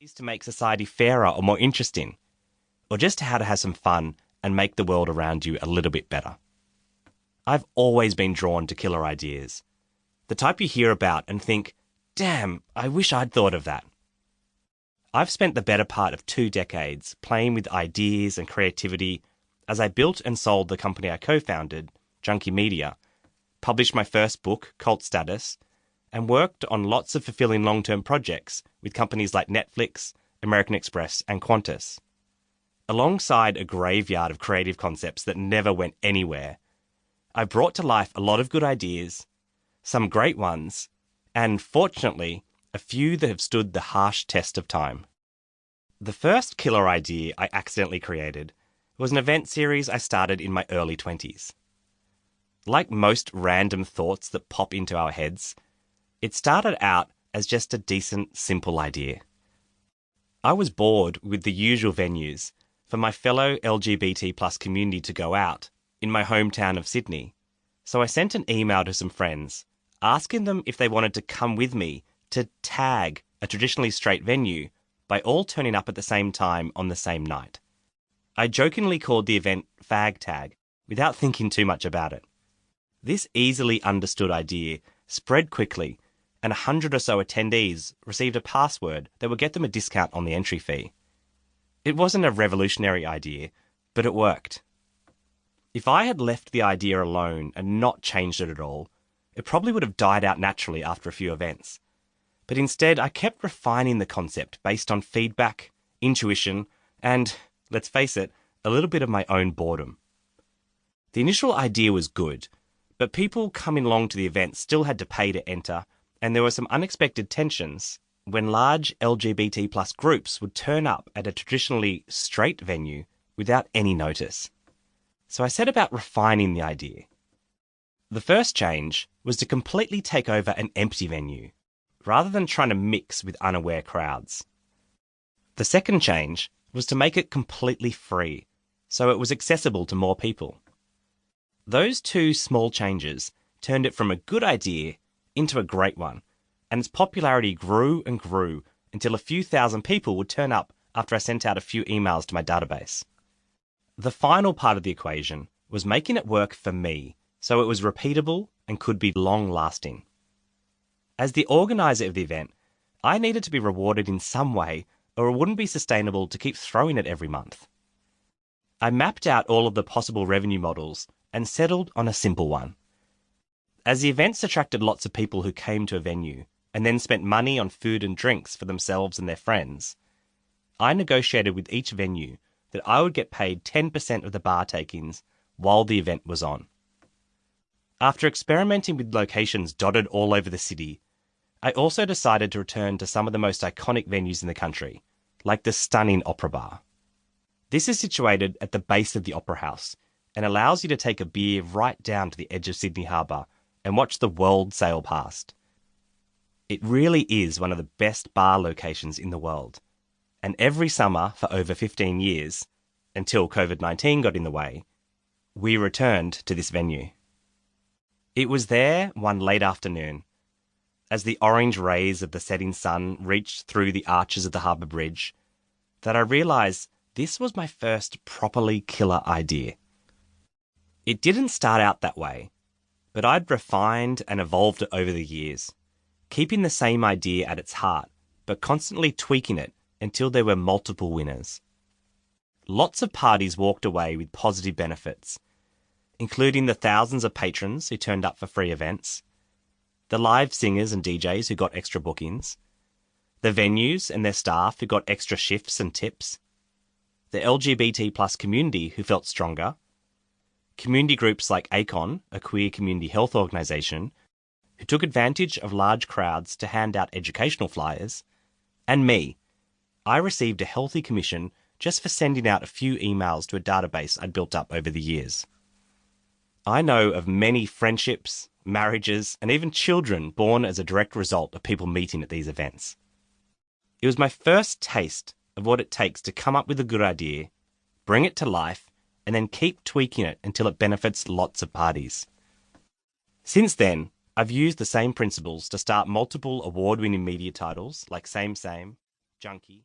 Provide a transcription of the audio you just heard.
Is to make society fairer or more interesting, or just how to have some fun and make the world around you a little bit better. I've always been drawn to killer ideas, the type you hear about and think, damn, I wish I'd thought of that. I've spent the better part of 2 decades playing with ideas and creativity as I built and sold the company I co-founded, Junkie Media, published my first book, Cult Status, and worked on lots of fulfilling long-term projects with companies like Netflix, American Express, and Qantas. Alongside a graveyard of creative concepts that never went anywhere, I brought to life a lot of good ideas, some great ones, and fortunately, a few that have stood the harsh test of time. The first killer idea I accidentally created was an event series I started in my early 20s. Like most random thoughts that pop into our heads, it started out as just a decent, simple idea. I was bored with the usual venues for my fellow LGBT plus community to go out in my hometown of Sydney, so I sent an email to some friends asking them if they wanted to come with me to tag a traditionally straight venue by all turning up at the same time on the same night. I jokingly called the event Fag Tag without thinking too much about it. This easily understood idea spread quickly, and 100 or so attendees received a password that would get them a discount on the entry fee. It wasn't a revolutionary idea, but it worked. If I had left the idea alone and not changed it at all, it probably would have died out naturally after a few events. But instead, I kept refining the concept based on feedback, intuition, and, let's face it, a little bit of my own boredom. The initial idea was good, but people coming along to the event still had to pay to enter, and there were some unexpected tensions when large LGBT plus groups would turn up at a traditionally straight venue without any notice. So I set about refining the idea. The first change was to completely take over an empty venue, rather than trying to mix with unaware crowds. The second change was to make it completely free, so it was accessible to more people. Those 2 small changes turned it from a good idea into a great one, and its popularity grew and grew until a few thousand people would turn up after I sent out a few emails to my database. The final part of the equation was making it work for me, so it was repeatable and could be long-lasting. As the organiser of the event, I needed to be rewarded in some way, or it wouldn't be sustainable to keep throwing it every month. I mapped out all of the possible revenue models and settled on a simple one. As the events attracted lots of people who came to a venue and then spent money on food and drinks for themselves and their friends, I negotiated with each venue that I would get paid 10% of the bar takings while the event was on. After experimenting with locations dotted all over the city, I also decided to return to some of the most iconic venues in the country, like the stunning Opera Bar. This is situated at the base of the Opera House and allows you to take a beer right down to the edge of Sydney Harbour and watch the world sail past. It really is one of the best bar locations in the world, and every summer for over 15 years, until COVID-19 got in the way, we returned to this venue. It was there one late afternoon, as the orange rays of the setting sun reached through the arches of the harbour bridge, that I realised this was my first properly killer idea. It didn't start out that way, but I'd refined and evolved it over the years, keeping the same idea at its heart, but constantly tweaking it until there were multiple winners. Lots of parties walked away with positive benefits, including the thousands of patrons who turned up for free events, the live singers and DJs who got extra bookings, the venues and their staff who got extra shifts and tips, the LGBT plus community who felt stronger, community groups like ACON, a queer community health organisation, who took advantage of large crowds to hand out educational flyers, and me. I received a healthy commission just for sending out a few emails to a database I'd built up over the years. I know of many friendships, marriages, and even children born as a direct result of people meeting at these events. It was my first taste of what it takes to come up with a good idea, bring it to life, and then keep tweaking it until it benefits lots of parties. Since then, I've used the same principles to start multiple award-winning media titles like Same Same, Junkie,